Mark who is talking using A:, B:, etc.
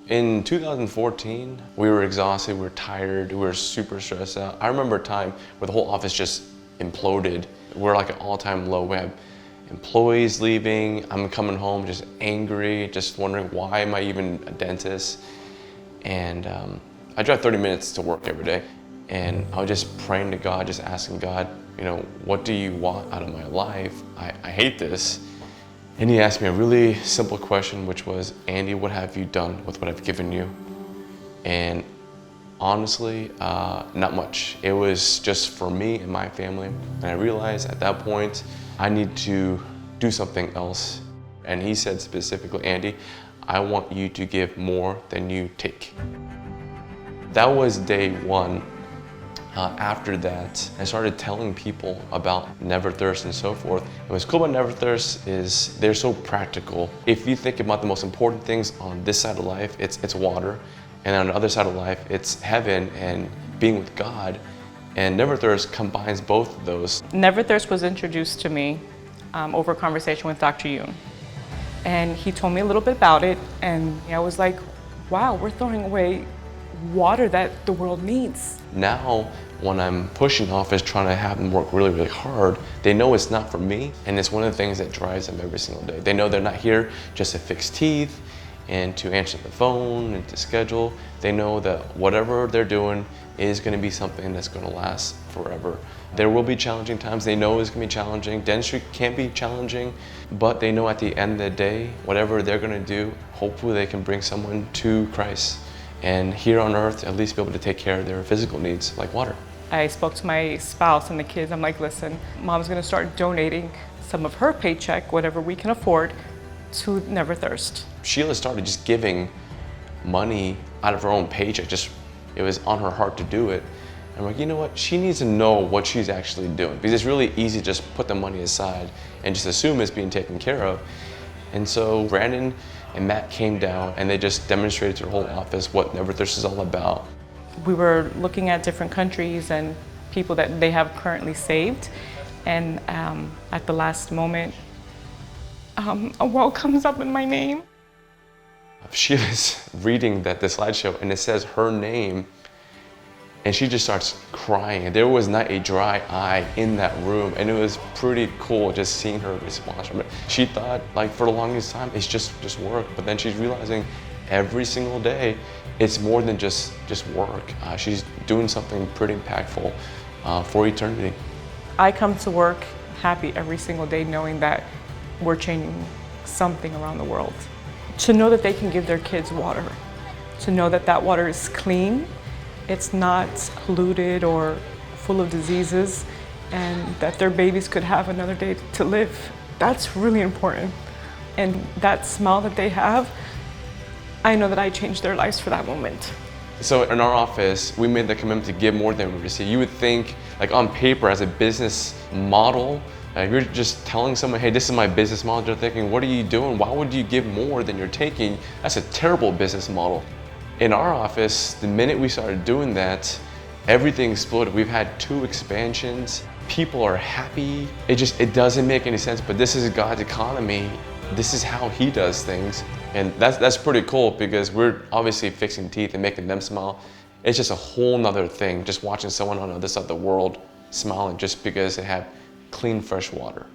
A: In 2014, we were exhausted, we were tired, we were super stressed out. I remember a time where the whole office just imploded. We're like at all-time low. We have employees leaving. I'm coming home just angry, just wondering why am I even a dentist? And I drive 30 minutes to work every day. And I was just praying to God, just asking God, what do you want out of my life? I hate this. And he asked me a really simple question, which was, Andy, what have you done with what I've given you? And honestly, not much. It was just for me and my family. And I realized at that point, I need to do something else. And he said specifically, Andy, I want you to give more than you take. That was day one. After that, I started telling people about neverthirst and so forth. And what's cool about neverthirst is they're so practical. If you think about the most important things on this side of life, it's water. And on the other side of life, it's heaven and being with God. And neverthirst combines both of those.
B: Neverthirst was introduced to me over a conversation with Dr. Yoon. And he told me a little bit about it. And I was like, wow, we're throwing away water that the world needs.
A: Now, when I'm pushing office, trying to have them work really, really hard, they know it's not for me, and it's one of the things that drives them every single day. They know they're not here just to fix teeth and to answer the phone and to schedule. They know that whatever they're doing is going to be something that's going to last forever. There will be challenging times. They know it's going to be challenging. Dentistry can be challenging, but they know at the end of the day, whatever they're going to do, hopefully they can bring someone to Christ. And here on earth, at least be able to take care of their physical needs, like water.
B: I spoke to my spouse and the kids. I'm like, listen, Mom's gonna start donating some of her paycheck, whatever we can afford, to neverthirst.
A: Sheila started just giving money out of her own paycheck. It was on her heart to do it. And I'm like, you know what? She needs to know what she's actually doing, because it's really easy to just put the money aside and just assume it's being taken care of. And so Brandon and Matt came down and they just demonstrated to the whole office what neverthirst is all about.
B: We were looking at different countries and people that they have currently saved. And at the last moment, a well comes up in my name.
A: She was reading the slideshow and it says her name, and she just starts crying. There was not a dry eye in that room, and it was pretty cool just seeing her response from it. She thought, like, for the longest time, it's just work, but then she's realizing every single day, it's more than just work. She's doing something pretty impactful for eternity.
B: I come to work happy every single day knowing that we're changing something around the world. To know that they can give their kids water, to know that that water is clean, it's not polluted or full of diseases, and that their babies could have another day to live. That's really important. And that smile that they have, I know that I changed their lives for that moment.
A: So in our office, we made the commitment to give more than we receive. You would think, like on paper, as a business model, if you're just telling someone, hey, this is my business model, they're thinking, what are you doing? Why would you give more than you're taking? That's a terrible business model. In our office, the minute we started doing that, everything exploded. We've had 2 expansions. People are happy. It doesn't make any sense, but this is God's economy. This is how He does things. And that's pretty cool, because we're obviously fixing teeth and making them smile. It's just a whole nother thing, just watching someone on the other side of the world smiling just because they have clean, fresh water.